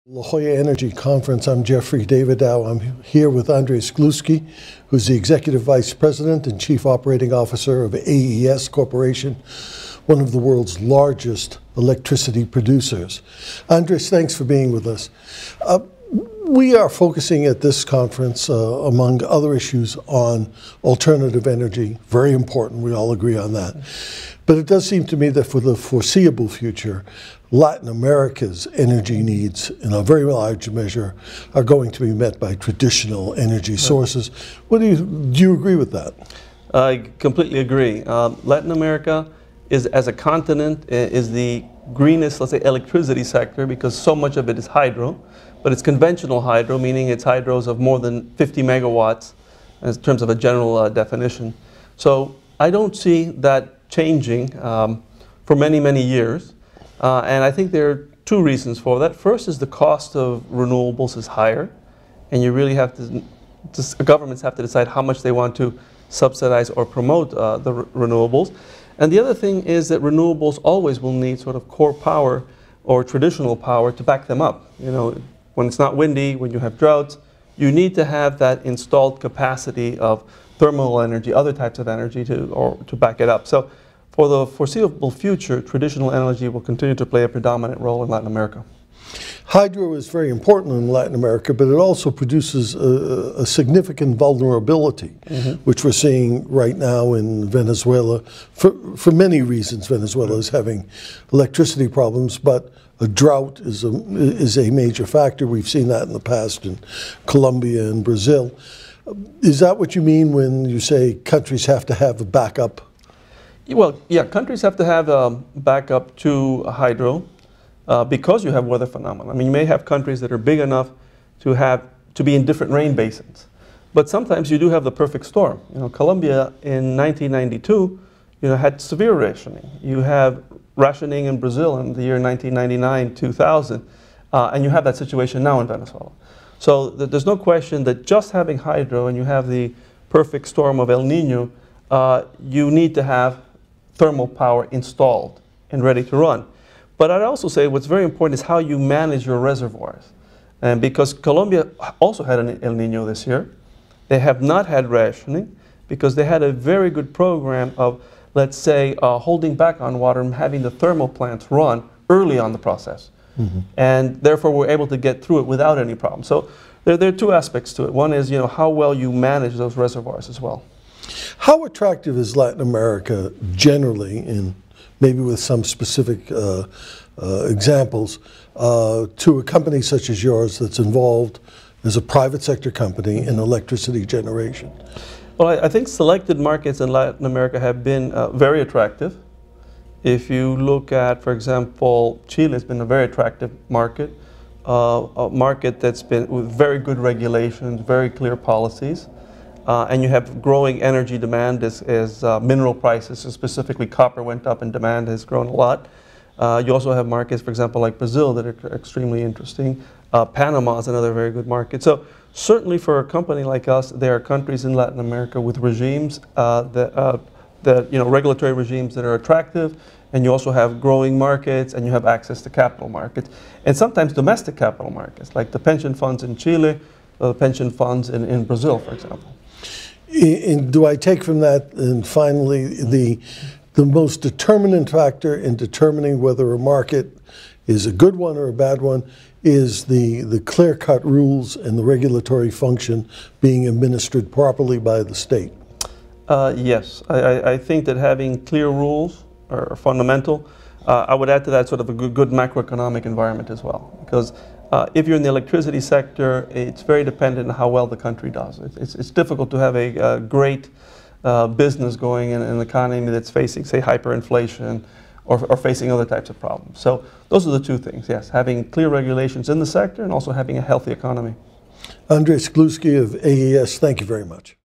La Jolla Energy Conference. I'm Jeffrey Davidow. I'm here with Andrés Gluski, who's the Executive Vice President and Chief Operating Officer of AES Corporation, one of the world's largest electricity producers. Andrés, thanks for being with us. We are focusing at this conference, among other issues, on alternative energy. Very important, we all agree on that. But it does seem to me that for the foreseeable future, Latin America's energy needs, in a very large measure, are going to be met by traditional energy sources. Do you agree with that? I completely agree. Latin America is, as a continent, is the greenest, let's say, electricity sector because so much of it is hydro, but it's conventional hydro, meaning it's hydros of more than 50 megawatts in terms of a general definition. So I don't see that changing for many, many years. And I think there are two reasons for that. First is the cost of renewables is higher, and you really have to, governments have to decide how much they want to subsidize or promote the renewables. And the other thing is that renewables always will need sort of core power or traditional power to back them up. You know, when it's not windy, when you have droughts, you need to have that installed capacity of thermal energy, other types of energy to back it up. So for the foreseeable future, traditional energy will continue to play a predominant role in Latin America. Hydro is very important in Latin America, but it also produces a significant vulnerability, which we're seeing right now in Venezuela. For many reasons, Venezuela is having electricity problems, but a drought is a major factor. We've seen that in the past in Colombia and Brazil. Is that what you mean when you say countries have to have a backup? Well, yeah, countries have to have a backup to hydro because you have weather phenomena. I mean, you may have countries that are big enough to be in different rain basins, but sometimes you do have the perfect storm. You know, Colombia in 1992, had severe rationing. You have rationing in Brazil in the year 1999, 2000, and you have that situation now in Venezuela. So there's no question that just having hydro and you have the perfect storm of El Nino, you need to have thermal power installed and ready to run. But I'd also say what's very important is how you manage your reservoirs. And because Colombia also had an El Nino this year, they have not had rationing because they had a very good program of, let's say, holding back on water and having the thermal plants run early on the process. And therefore we're able to get through it without any problem. So there are two aspects to it. One is how well you manage those reservoirs as well. How attractive is Latin America generally, in maybe with some specific examples, to a company such as yours that's involved as a private sector company in electricity generation? Well, I think selected markets in Latin America have been very attractive. If you look at, for example, Chile has been a very attractive market, a market that's been with very good regulations, very clear policies. And you have growing energy demand as mineral prices, so specifically copper, went up and demand has grown a lot. You also have markets, for example, like Brazil that are extremely interesting. Panama is another very good market. So certainly for a company like us, there are countries in Latin America with regimes, regulatory regimes that are attractive, and you also have growing markets and you have access to capital markets. And sometimes domestic capital markets, like the pension funds in Chile, the pension funds in Brazil, for example. And do I take from that, and finally, the most determinant factor in determining whether a market is a good one or a bad one is the clear-cut rules and the regulatory function being administered properly by the state? Yes, I think that having clear rules are fundamental. I would add to that sort of a good macroeconomic environment as well, because if you're in the electricity sector, it's very dependent on how well the country does. It's difficult to have a great business going in an economy that's facing, say, hyperinflation or facing other types of problems. So those are the two things, yes, having clear regulations in the sector and also having a healthy economy. Andrés Gluski of AES, thank you very much.